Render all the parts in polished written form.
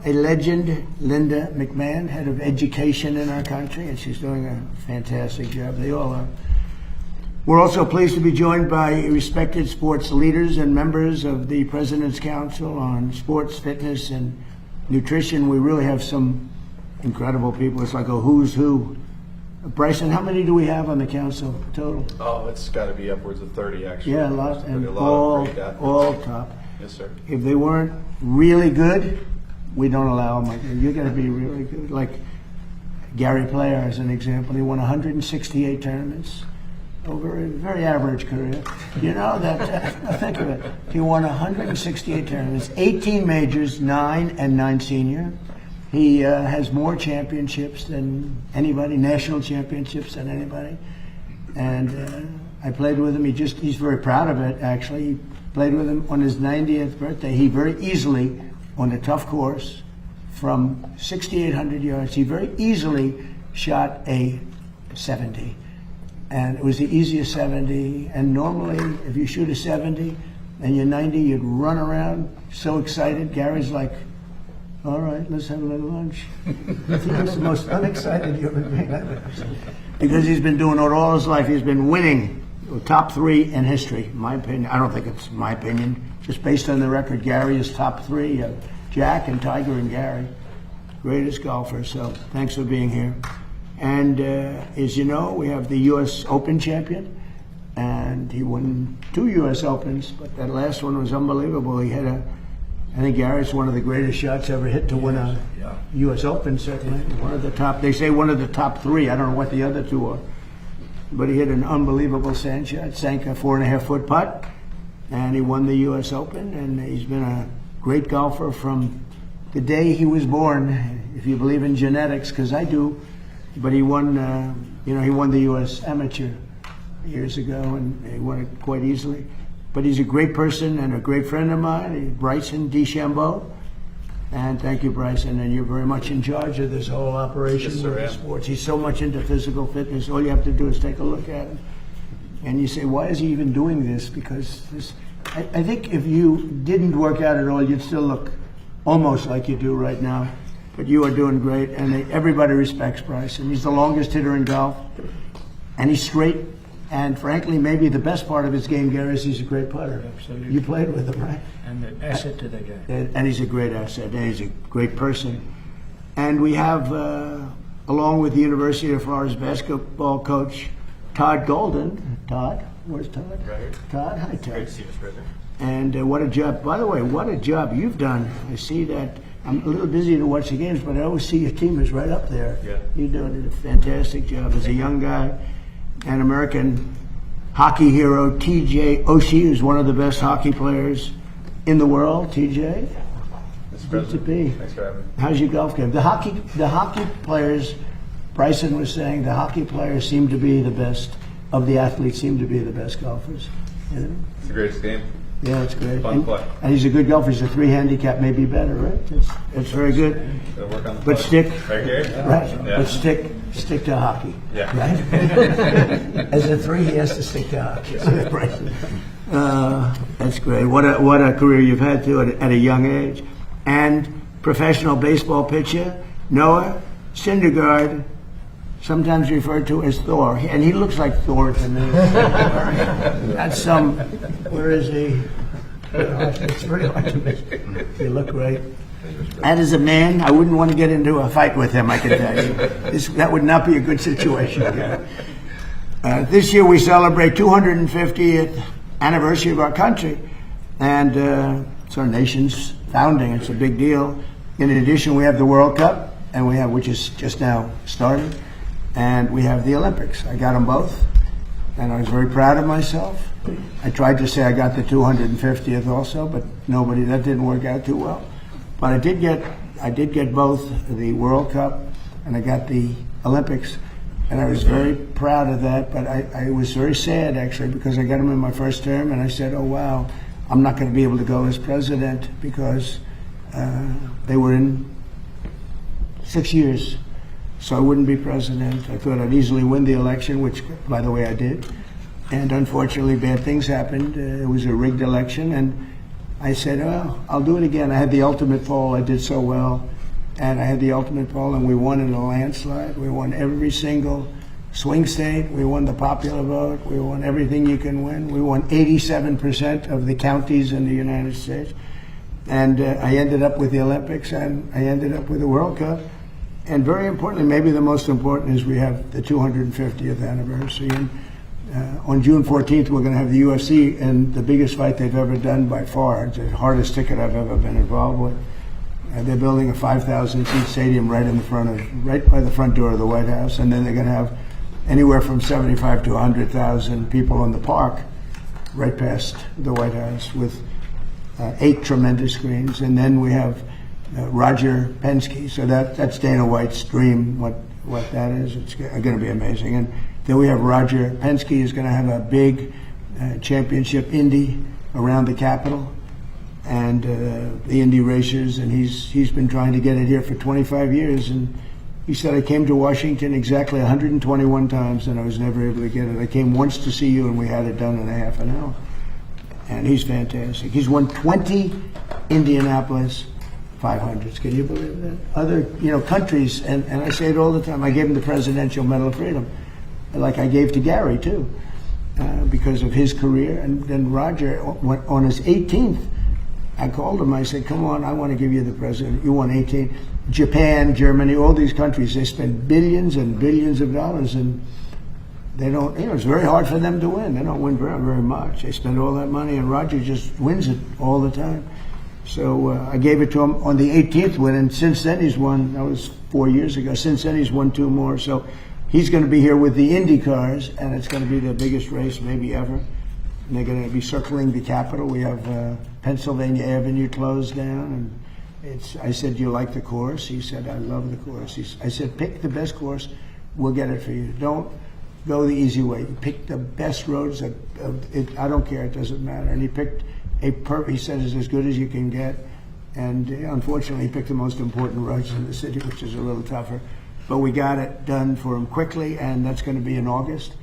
a legend, Linda McMahon, head of education in our country, and she's doing a fantastic job. They all are. We're also pleased to be joined by respected sports leaders and members of the President's Council on Sports, Fitness, and Nutrition. We really have some incredible people. It's like a who's who. Bryson, how many do we have on the council total? Oh, it's got to be upwards of 30, actually. Yeah, a lot, and of great athletes. all top. Yes, sir. If they weren't really good, we don't allow them. You got to be really good. Like Gary Player, as an example, he won 168 tournaments over a very average career. You know that? Think of it. He won 168 tournaments, 18 majors, 9 and 9 senior. He has more championships than anybody, national championships than anybody. And I played with him. He's very proud of it, actually. He played with him on his 90th birthday. He very easily, on a tough course, from 6,800 yards, he very easily shot a 70. And it was the easiest 70. And normally, if you shoot a 70 and you're 90, you'd run around so excited. Gary's like, all right, let's have a little lunch. I think he's the most unexcited human being I've ever seen. Because he's been doing it all his life. He's been winning top 3 in history, in my opinion. I don't think it's my opinion. Just based on the record, Gary is top 3. Jack and Tiger and Gary, greatest golfers. So thanks for being here. And as you know, we have the U.S. Open champion. And he won 2 U.S. Opens, but that last one was unbelievable. He had I think Gary's one of the greatest shots ever hit to win a U.S. Open, certainly. One of the top, they say one of the top 3. I don't know what the other 2 are. But he hit an unbelievable sand shot, sank a 4.5-foot putt, and he won the U.S. Open. And he's been a great golfer from the day he was born, if you believe in genetics, because I do. But he won, he won the U.S. Amateur years ago, and he won it quite easily. But he's a great person and a great friend of mine, Bryson DeChambeau. And thank you, Bryson. And you're very much in charge of this whole operation with the sports. He's so much into physical fitness. All you have to do is take a look at him. And you say, why is he even doing this? Because I think if you didn't work out at all, you'd still look almost like you do right now. But you are doing great. And everybody respects Bryson. He's the longest hitter in golf. And he's straight. And frankly, maybe the best part of his game, Gary, is he's a great putter. Absolutely. You played with him, right? And an asset to the game. And he's a great asset, and he's a great person. And we have, along with the University of Florida's basketball coach, Todd Golden. Todd, where's Todd? Right here. Todd, hi, Todd. Great to see you, Mr. President. And what a job, by the way, what a job you've done. I see that. I'm a little busy to watch the games, but I always see your team is right up there. Yeah. You're doing a fantastic job as a young guy. An American hockey hero, T.J. Oshie, who's one of the best hockey players in the world. T.J., good to be. Thanks for having me. How's your golf game? The hockey players, Bryson was saying, the hockey players seem to be the best, of the athletes seem to be the best golfers. You know? It's the greatest game. Yeah, it's great. Fun to play. And he's a good golfer. He's a 3 handicap, maybe better, right? It's very good. Gotta work on the But putt. stick, Right here? right? Yeah. But stick to hockey. Yeah. Right? As a 3, he has to stick to hockey. That's great. What a career you've had too at a young age. And professional baseball pitcher Noah Syndergaard, sometimes referred to as Thor, and he looks like Thor to me. That's where is he? It's very hard to miss. You look great. And as a man, I wouldn't want to get into a fight with him, I can tell you. That would not be a good situation. This year we celebrate 250th anniversary of our country, and it's our nation's founding. It's a big deal. In addition, we have the World Cup, and which is just now starting, and we have the Olympics. I got them both, and I was very proud of myself. I tried to say I got the 250th also, but that didn't work out too well. But I did get both the World Cup and I got the Olympics, and I was very proud of that. But I was very sad actually, because I got them in my first term, and I said, "Oh wow, I'm not going to be able to go as president because they were in 6 years, so I wouldn't be president." I thought I'd easily win the election, which, by the way, I did. And unfortunately, bad things happened. It was a rigged election, and I said, oh, I'll do it again. I had the ultimate pole. I did so well. And I had the ultimate pole, and we won in a landslide. We won every single swing state. We won the popular vote. We won everything you can win. We won 87% of the counties in the United States. And I ended up with the Olympics, and I ended up with the World Cup. And very importantly, maybe the most important, is we have the 250th anniversary. And on June 14th, we're going to have the UFC, and the biggest fight they've ever done by far. It's the hardest ticket I've ever been involved with. They're building a 5,000-seat stadium right by the front door of the White House, and then they're going to have anywhere from 75 to 100,000 people in the park, right past the White House, with 8 tremendous screens. And then we have Roger Penske. So that's Dana White's dream. What that is, it's going to be amazing. And then we have Roger Penske is going to have a big championship Indy around the Capitol, and the Indy racers, and he's been trying to get it here for 25 years. And he said, I came to Washington exactly 121 times, and I was never able to get it. I came once to see you, and we had it done in a half an hour. And he's fantastic. He's won 20 Indianapolis 500s. Can you believe that? Other countries, and I say it all the time, I gave him the Presidential Medal of Freedom, like I gave to Gary too, because of his career. And then Roger, on his 18th, I called him. I said, come on, I want to give you the president. You won 18. Japan, Germany, all these countries, they spend billions and billions of dollars, and they don't, it's very hard for them to win. They don't win very, very much. They spend all that money, and Roger just wins it all the time. So I gave it to him on the 18th win, and since then he's won, that was 4 years ago, since then he's won 2 more. So he's going to be here with the Indy cars, and it's going to be the biggest race maybe ever. And they're going to be circling the Capitol. We have Pennsylvania Avenue closed down, and I said, do you like the course? He said, I love the course. I said, pick the best course, we'll get it for you. Don't go the easy way. Pick the best roads. I don't care, it doesn't matter. And he picked he said it's as good as you can get. And unfortunately, he picked the most important roads in the city, which is a little tougher. But we got it done for him quickly, and that's going to be in August.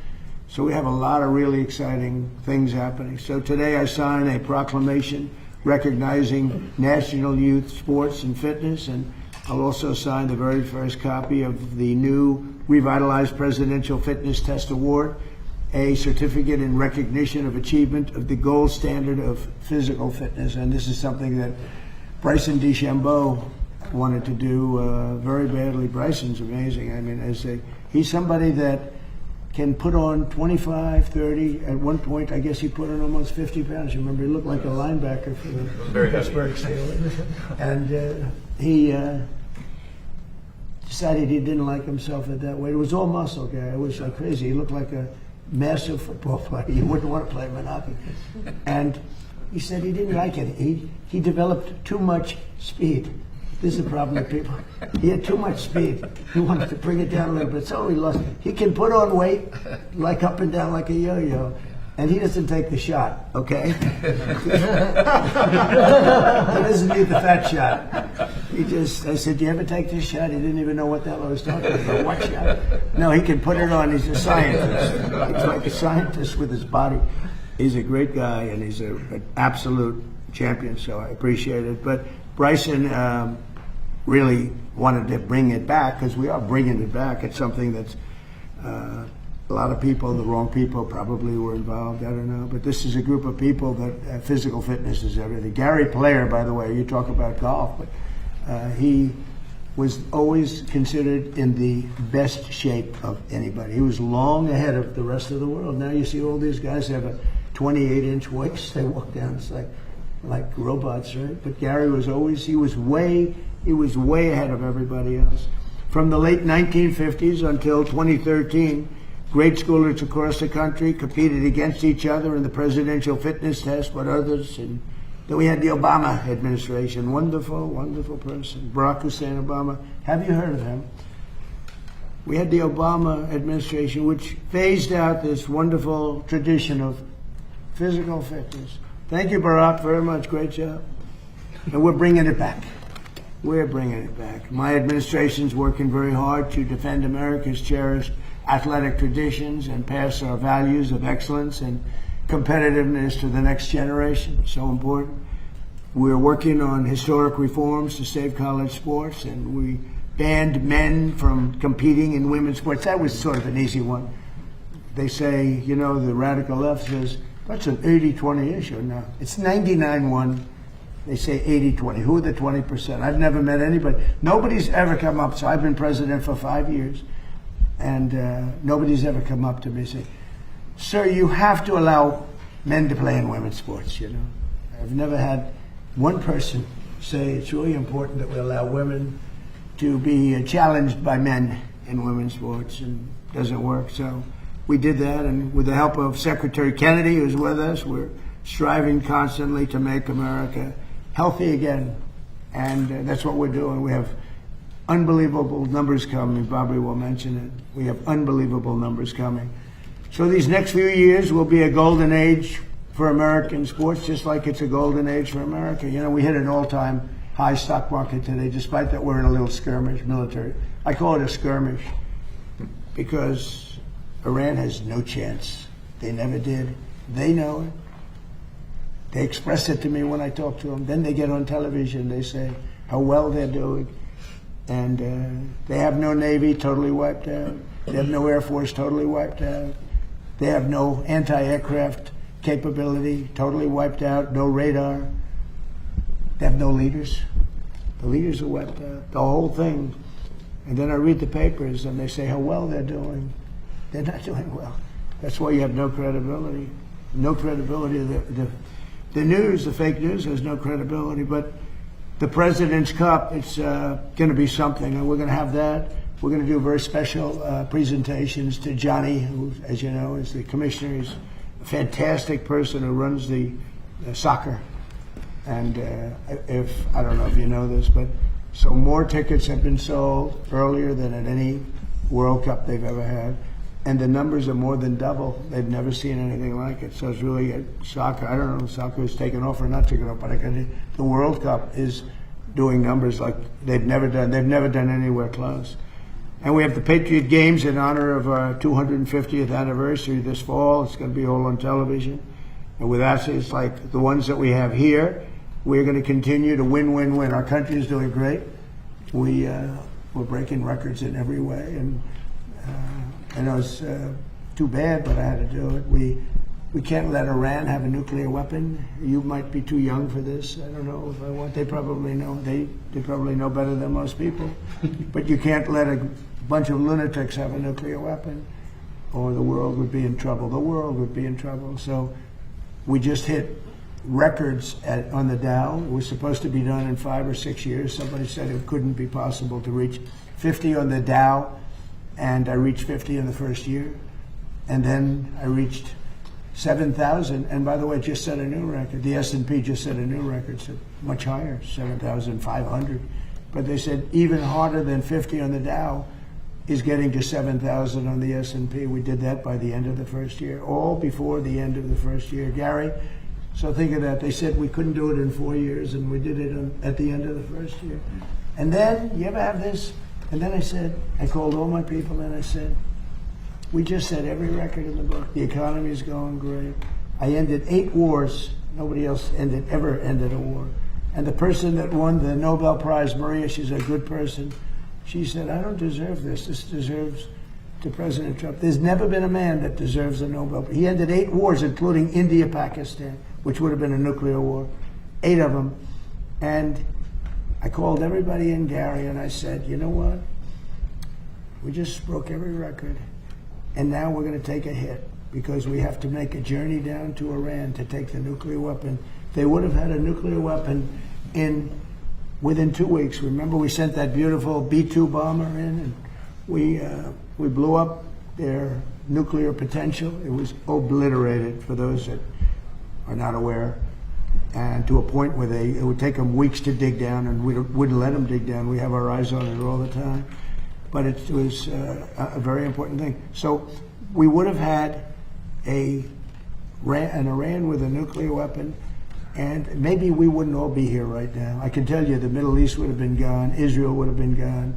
So we have a lot of really exciting things happening. So today I signed a proclamation recognizing National Youth Sports and Fitness, and I'll also sign the very first copy of the new revitalized Presidential Fitness Test Award, a certificate in recognition of achievement of the gold standard of physical fitness. And this is something that Bryson DeChambeau wanted to do very badly. Bryson's amazing. I mean, he's somebody that can put on 25, 30. At one point, I guess he put on almost 50 pounds. You remember, he looked like a linebacker for the Pittsburgh Steelers. And he decided he didn't like himself at that weight. It was all muscle, guy. It was like crazy. He looked like a massive football player. You wouldn't want to play Monopoly. And he said he didn't like it. He developed too much speed. This is the problem with people. He had too much speed. He wanted to bring it down a little bit. So he lost. He can put on weight, like up and down like a yo-yo, and he doesn't take the shot, okay? He doesn't need the fat shot. I said, do you ever take this shot? He didn't even know what the hell I was talking about. What shot? No, he can put it on. He's a scientist. He's like a scientist with his body. He's a great guy, and he's an absolute champion, so I appreciate it. But Bryson really wanted to bring it back, because we are bringing it back. It's something that's a lot of people, the wrong people probably were involved, I don't know. But this is a group of people that physical fitness is everything. Gary Player, by the way, you talk about golf, but he was always considered in the best shape of anybody. He was long ahead of the rest of the world. Now you see all these guys have a 28-inch waist. They walk down, it's like robots, right? But Gary was always, he was way ahead of everybody else. From the late 1950s until 2013, grade schoolers across the country competed against each other in the presidential fitness test, but others. And then we had the Obama administration. Wonderful, wonderful person. Barack Hussein Obama. Have you heard of him? We had the Obama administration, which phased out this wonderful tradition of physical fitness. Thank you, Barack, very much. Great job. And we're bringing it back. We're bringing it back. My administration's working very hard to defend America's cherished athletic traditions and pass our values of excellence and competitiveness to the next generation. So important. We're working on historic reforms to save college sports, and we banned men from competing in women's sports. That was sort of an easy one. They say, you know, the radical left says, that's an 80-20 issue. No, it's 99-1. They say 80-20. Who are the 20%? I've never met anybody. Nobody's ever come up. So I've been president for 5 years, and nobody's ever come up to me and say, sir, you have to allow men to play in women's sports, you know. I've never had one person say it's really important that we allow women to be challenged by men in women's sports, and it doesn't work. So we did that, and with the help of Secretary Kennedy, who's with us, we're striving constantly to make America healthy again, and that's what we're doing. We have unbelievable numbers coming. Bobby will mention it. We have unbelievable numbers coming. So these next few years will be a golden age for American sports, just like it's a golden age for America. You know, we hit an all-time high stock market today, despite that we're in a little skirmish, military. I call it a skirmish because Iran has no chance. They never did. They know it. They express it to me when I talk to them. Then they get on television. They say how well they're doing. And they have no Navy, totally wiped out. They have no Air Force, totally wiped out. They have no anti-aircraft capability, totally wiped out. No radar. They have no leaders. The leaders are wiped out. The whole thing. And then I read the papers and they say how well they're doing. They're not doing well. That's why you have no credibility. No credibility. The news, the fake news, has no credibility. But the President's Cup, it's going to be something. And we're going to have that. We're going to do very special presentations to Johnny, who, as you know, is the commissioner. He's a fantastic person who runs the soccer. And I don't know if you know this, but so more tickets have been sold earlier than at any World Cup they've ever had. And the numbers are more than double. They've never seen anything like it. So it's really soccer. I don't know if soccer is taken off or not taken off, but the World Cup is doing numbers like they've never done. They've never done anywhere close. And we have the Patriot Games in honor of our 250th anniversary this fall. It's going to be all on television. And with athletes like the ones that we have here, we're going to continue to win. Our country is doing great. We're breaking records in every way. And I know it's too bad, but I had to do it. We can't let Iran have a nuclear weapon. You might be too young for this. I don't know if I want. They probably know. They probably know better than most people. But you can't let a bunch of lunatics have a nuclear weapon, or the world would be in trouble. The world would be in trouble. So we just hit records on the Dow. It was supposed to be done in 5 or 6 years. Somebody said it couldn't be possible to reach 50 on the Dow, and I reached 50 in the first year. And then I reached 7,000, and by the way, it just set a new record. The S&P just set a new record, so much higher, 7,500. But they said even harder than 50 on the Dow is getting to 7,000 on the S&P. We did that by the end of the first year, all before the end of the first year. Gary, so think of that. They said we couldn't do it in 4 years, and we did it at the end of the first year. And then, you ever have this? And then I called all my people and I said, we just set every record in the book. The economy is going great. I ended 8 wars. Nobody else ever ended a war. And the person that won the Nobel Prize, Maria, she's a good person. She said, I don't deserve this. This deserves to President Trump. There's never been a man that deserves a Nobel Prize. He ended 8 wars, including India, Pakistan, which would have been a nuclear war. 8 of them. And I called everybody in Gary and I said, you know what? We just broke every record. And now we're going to take a hit because we have to make a journey down to Iran to take the nuclear weapon. They would have had a nuclear weapon within 2 weeks. Remember, we sent that beautiful B-2 bomber in, and we blew up their nuclear potential. It was obliterated, for those that are not aware, and to a point where it would take them weeks to dig down, and we wouldn't let them dig down. We have our eyes on it all the time. But it was a very important thing. So we would have had an Iran with a nuclear weapon, and maybe we wouldn't all be here right now. I can tell you the Middle East would have been gone, Israel would have been gone,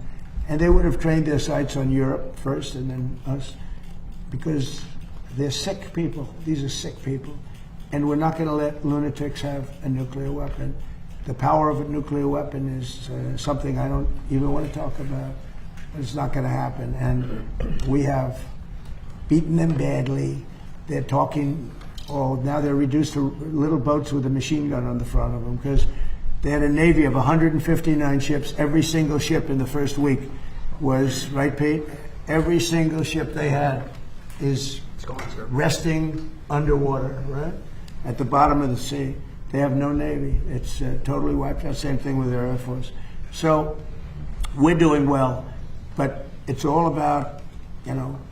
and they would have trained their sights on Europe first and then us, because they're sick people. These are sick people. And we're not going to let lunatics have a nuclear weapon. the power of a nuclear weapon is something I don't even want to talk about. It's not going to happen. And we have beaten them badly. They're talking, now they're reduced to little boats with a machine gun on the front of them because they had a Navy of 159 ships. Every single ship in the first week was, right, Pete? Every single ship they had is resting underwater, right? At the bottom of the sea. They have no Navy. It's totally wiped out. Same thing with their Air Force. So we're doing well, but it's all about,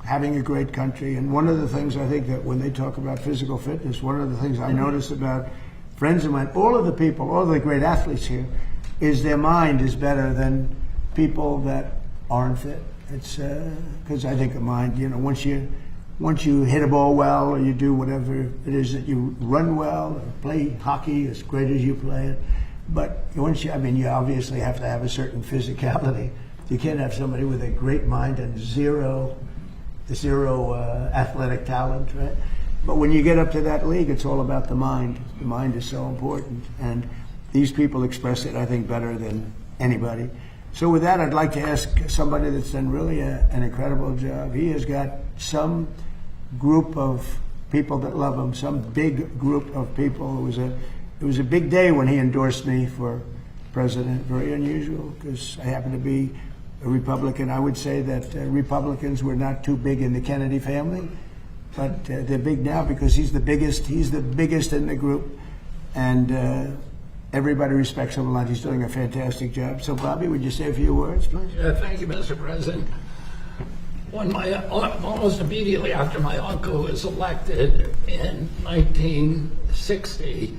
having a great country. And one of the things I think that when they talk about physical fitness, one of the things I notice about friends of mine, all of the people, all of the great athletes here, is their mind is better than people that aren't fit. It's because I think the mind, once you hit a ball well, or you do whatever it is that you run well, or play hockey as great as you play it. But once you obviously have to have a certain physicality. You can't have somebody with a great mind and zero athletic talent, right? But when you get up to that league, it's all about the mind. The mind is so important, and these people express it, I think, better than anybody. So with that, I'd like to ask somebody that's done really an incredible job. He has got some group of people that love him, some big group of people. It was a big day when he endorsed me for president. Very unusual, because I happen to be a Republican. I would say that Republicans were not too big in the Kennedy family, but they're big now because he's the biggest in the group, and everybody respects him a lot. He's doing a fantastic job. So, Bobby, would you say a few words, please? Yeah, thank you, Mr. President. Almost immediately after my uncle was elected in 1960,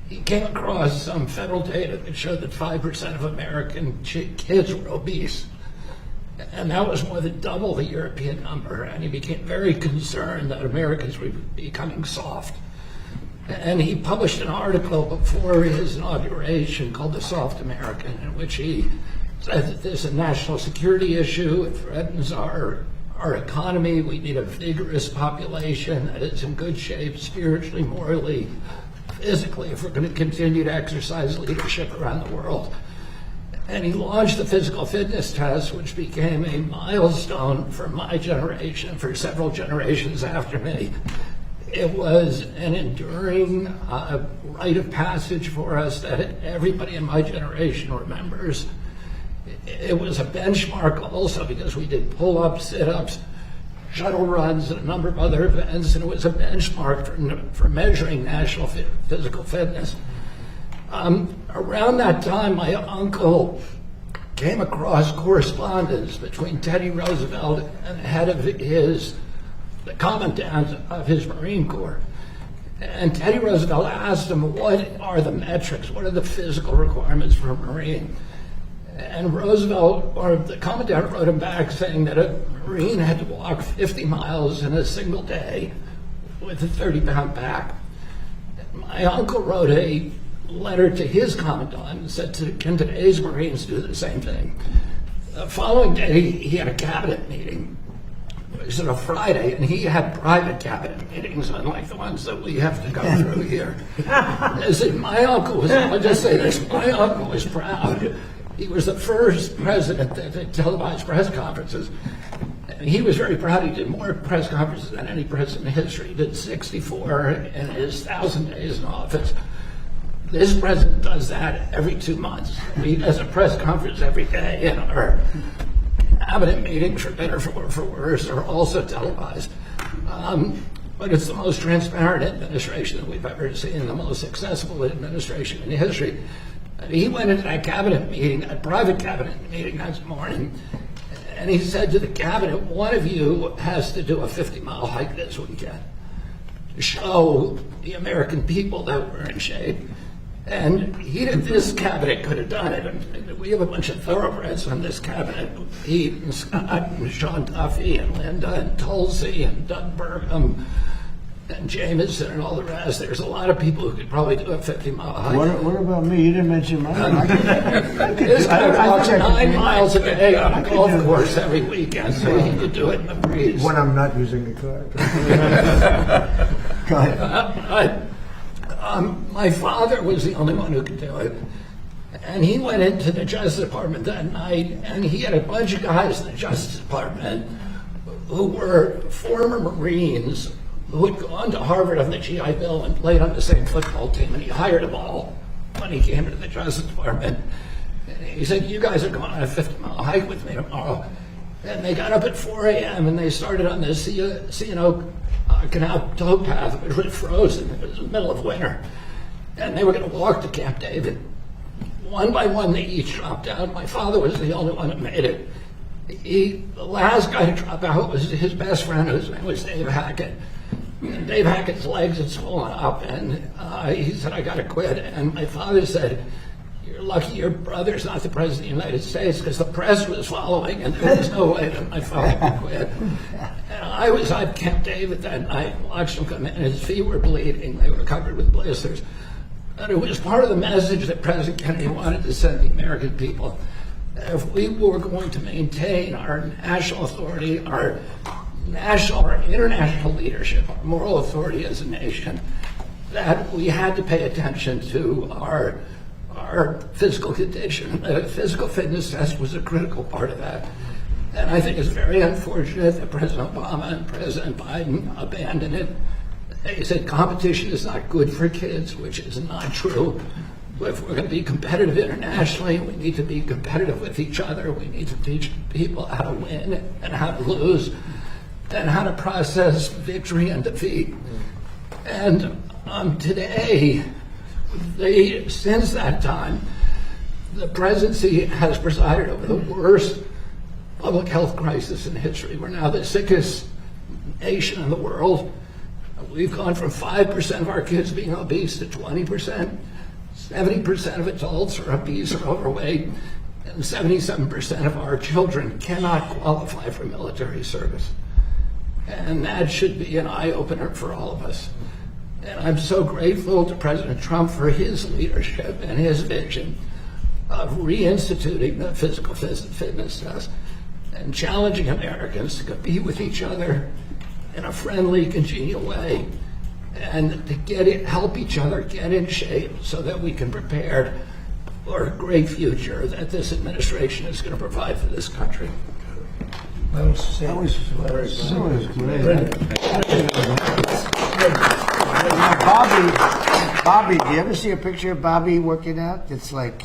he came across some federal data that showed that 5% of American kids were obese. And that was more than double the European number. And he became very concerned that Americans were becoming soft. And he published an article before his inauguration called The Soft American, in which he said that there's a national security issue. It threatens our economy. We need a vigorous population that is in good shape spiritually, morally, physically, if we're going to continue to exercise leadership around the world. And he launched the physical fitness test, which became a milestone for my generation, for several generations after me. It was an enduring rite of passage for us that everybody in my generation remembers. It was a benchmark also because we did pull-ups, sit-ups, shuttle runs, and a number of other events, and it was a benchmark for measuring national physical fitness. Around that time, my uncle came across correspondence between Teddy Roosevelt and the head of the commandant of his Marine Corps. And Teddy Roosevelt asked him, what are the metrics? What are the physical requirements for a Marine? And the commandant wrote him back saying that a Marine had to walk 50 miles in a single day with a 30-pound pack. My uncle wrote a letter to his commandant and said, can today's Marines do the same thing? The following day, he had a cabinet meeting. It was on a Friday, and he had private cabinet meetings, unlike the ones that we have to go through here. My uncle was proud. He was the first president that televised press conferences. And he was very proud. He did more press conferences than any president in history. He did 64 in his 1,000 days in office. This president does that every 2 months. He does a press conference every day, and our cabinet meetings, for better or for worse, are also televised. But it's the most transparent administration that we've ever seen, the most accessible administration in history. And he went into that cabinet meeting, that private cabinet meeting next morning, and he said to the cabinet, one of you has to do a 50-mile hike this weekend to show the American people that we're in shape. And this cabinet could have done it. And we have a bunch of thoroughbreds on this cabinet. Pete and Scott and Sean Duffy and Linda and Tulsi and Doug Burkham and Jameson and all the rest. There's a lot of people who could probably do a 50-mile hike. What about me? You didn't mention mine. This guy walks 9 miles a day on a golf course every weekend, so he could do it in the breeze. When I'm not using the car. Go ahead. My father was the only one who could do it. And he went into the Justice Department that night, and he had a bunch of guys in the Justice Department who were former Marines who had gone to Harvard on the GI Bill and played on the same football team, and he hired them all when he came to the Justice Department. And he said, you guys are going on a 50-mile hike with me tomorrow. And they got up at 4 a.m. and they started on the C&O Canal towpath, which was frozen. It was the middle of winter. And they were going to walk to Camp David. One by one, they each dropped out. My father was the only one that made it. The last guy to drop out was his best friend, whose name was Dave Hackett. And Dave Hackett's legs had swollen up, and he said, I got to quit. And my father said, you're lucky your brother's not the president of the United States, because the press was following, and there was no way that my father could quit. And I was at Camp David that night, watched him come in, and his feet were bleeding. They were covered with blisters. But it was part of the message that President Kennedy wanted to send the American people. If we were going to maintain our national authority, our international leadership, our moral authority as a nation, that we had to pay attention to our physical condition. The physical fitness test was a critical part of that. And I think it's very unfortunate that President Obama and President Biden abandoned it. They said competition is not good for kids, which is not true. If we're going to be competitive internationally, we need to be competitive with each other. We need to teach people how to win and how to lose and how to process victory and defeat. And today, since that time, the presidency has presided over the worst public health crisis in history. We're now the sickest nation in the world. We've gone from 5% of our kids being obese to 20%. 70% of adults are obese or overweight, and 77% of our children cannot qualify for military service. And that should be an eye-opener for all of us. And I'm so grateful to President Trump for his leadership and his vision of reinstituting the physical fitness test and challenging Americans to compete with each other in a friendly, congenial way, and to help each other get in shape so that we can prepare for a great future that this administration is going to provide for this country. Well said. That was great. Bobby, do you ever see a picture of Bobby working out? It's like,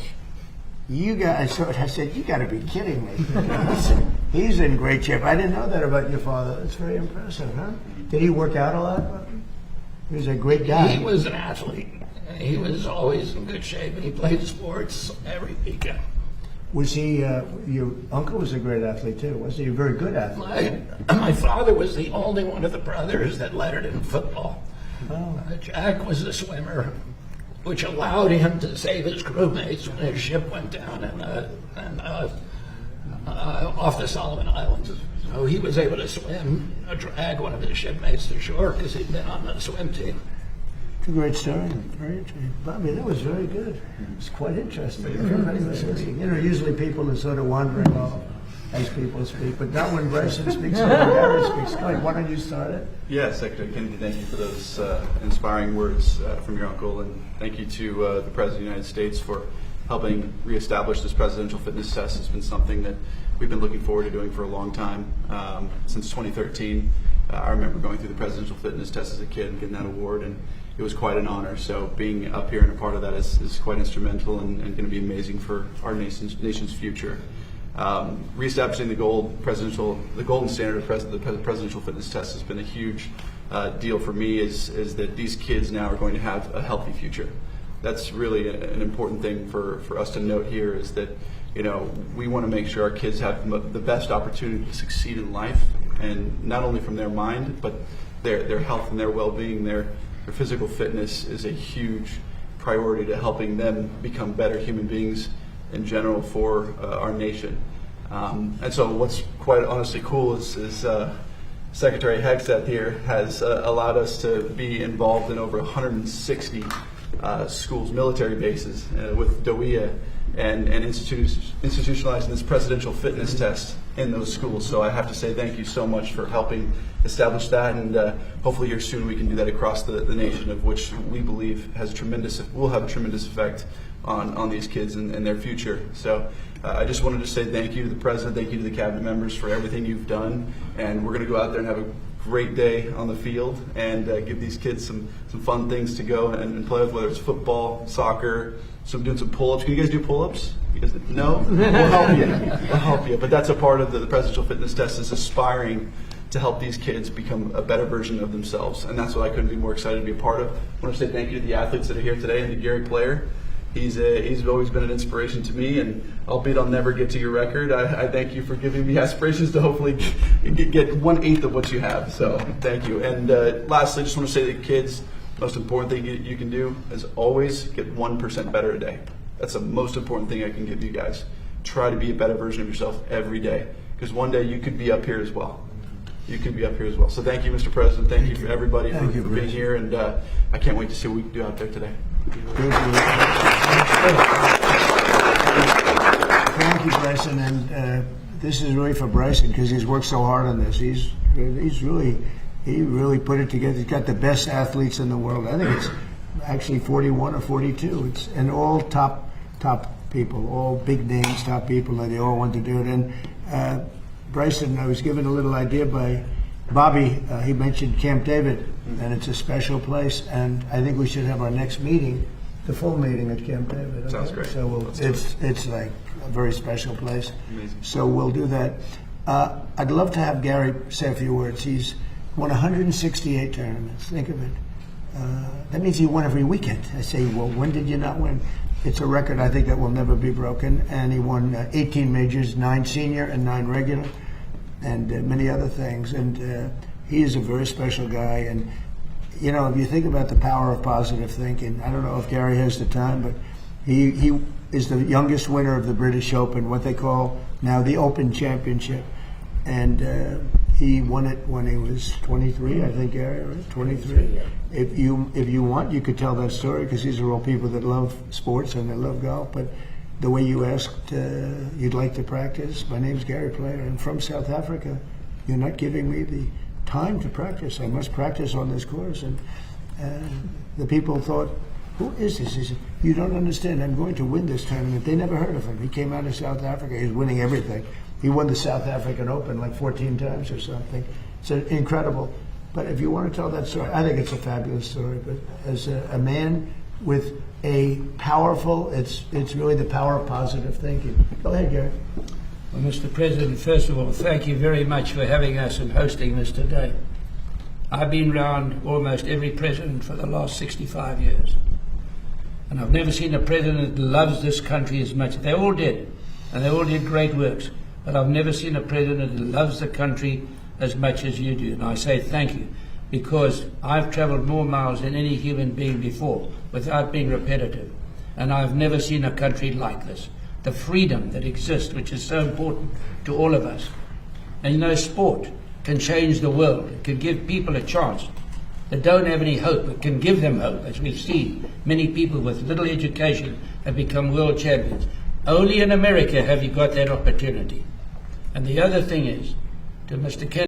I said, you got to be kidding me. He's in great shape. I didn't know that about your father. That's very impressive, huh? Did he work out a lot, Bobby? He was a great guy. He was an athlete. He was always in good shape, and he played sports every weekend. Was he, your uncle was a great athlete too, was he? A very good athlete. My father was the only one of the brothers that lettered in football. Oh. Jack was a swimmer, which allowed him to save his crewmates when his ship went down off the Solomon Islands. So he was able to swim, drag one of his shipmates to shore because he'd been on the swim team. It's a great story. Very interesting. Bobby, that was very good. It's quite interesting. Everybody was listening. Usually people are sort of wandering off as people speak, but not when Bryson speaks or when Gary speaks. Go ahead, why don't you start it? Yeah, Secretary Kennedy, thank you for those inspiring words from your uncle, and thank you to the President of the United States for helping reestablish this presidential fitness test. It's been something that we've been looking forward to doing for a long time, since 2013. I remember going through the presidential fitness test as a kid and getting that award, and it was quite an honor. So being up here and a part of that is quite instrumental and going to be amazing for our nation's future. Reestablishing the golden standard of the presidential fitness test has been a huge deal for me. Is that these kids now are going to have a healthy future. That's really an important thing for us to note here. Is that we want to make sure our kids have the best opportunity to succeed in life, and not only from their mind, but their health and their well-being. Their physical fitness is a huge priority to helping them become better human beings in general for our nation. And so what's quite honestly cool is Secretary Hegseth here has allowed us to be involved in over 160 schools, military bases with DOIA and institutionalizing this presidential fitness test in those schools. So I have to say thank you so much for helping establish that, and hopefully here soon we can do that across the nation, of which we believe will have a tremendous effect on these kids and their future. So I just wanted to say thank you to the president, thank you to the cabinet members for everything you've done, and we're going to go out there and have a great day on the field and give these kids some fun things to go and play with, whether it's football, soccer, doing some pull-ups. Can you guys do pull-ups? No? We'll help you. We'll help you. But that's a part of the presidential fitness test, is aspiring to help these kids become a better version of themselves. And that's what I couldn't be more excited to be a part of. I want to say thank you to the athletes that are here today and to Gary Player. He's always been an inspiration to me, and albeit I'll never get to your record, I thank you for giving me aspirations to hopefully get 1/8 of what you have. So thank you. And lastly, I just want to say to the kids, most important thing you can do is always get 1% better a day. That's the most important thing I can give you guys. Try to be a better version of yourself every day, because one day you could be up here as well. You could be up here as well. So thank you, Mr. President. Thank you for everybody for being here, and I can't wait to see what we can do out there today. Thank you, Bryson, and this is really for Bryson because he's worked so hard on this. He really put it together. He's got the best athletes in the world. I think it's actually 41 or 42. And all top people, all big names, top people, and they all want to do it. And Bryson, I was given a little idea by Bobby. He mentioned Camp David, and it's a special place. And I think we should have our next meeting, the full meeting at Camp David. Okay? Sounds great. So it's like a very special place. Amazing. So we'll do that. I'd love to have Gary say a few words. He's won 168 tournaments. Think of it. That means he won every weekend. I say, well, when did you not win? It's a record I think that will never be broken. And he won 18 majors, 9 senior and 9 regular, and many other things. And he is a very special guy. And you know, if you think about the power of positive thinking, I don't know if Gary has the time, but he is the youngest winner of the British Open, what they call now the Open Championship. And he won it when he was 23, I think, Gary, right? 23. If you want, you could tell that story, because these are all people that love sports and they love golf. But the way you asked, you'd like to practice. My name's Gary Player. I'm from South Africa. You're not giving me the time to practice. I must practice on this course. And the people thought, who is this? He said, you don't understand. I'm going to win this tournament. They never heard of him. He came out of South Africa. He was winning everything. He won the South African Open like 14 times or something. It's incredible. But if you want to tell that story, I think it's a fabulous story. But as a man with a powerful, it's really the power of positive thinking. Go ahead, Gary. Well, Mr. President, first of all, thank you very much for having us and hosting this today. I've been around almost every president for the last 65 years. And I've never seen a president that loves this country as much. They all did, and they all did great works. But I've never seen a president that loves the country as much as you do. And I say thank you, because I've traveled more miles than any human being before without being repetitive. And I've never seen a country like this. The freedom that exists, which is so important to all of us. And you know, sport can change the world. It can give people a chance that don't have any hope. It can give them hope, as we've seen. Many people with little education have become world champions. Only in America have you got that opportunity. And the other thing is, to Mr. Kennedy,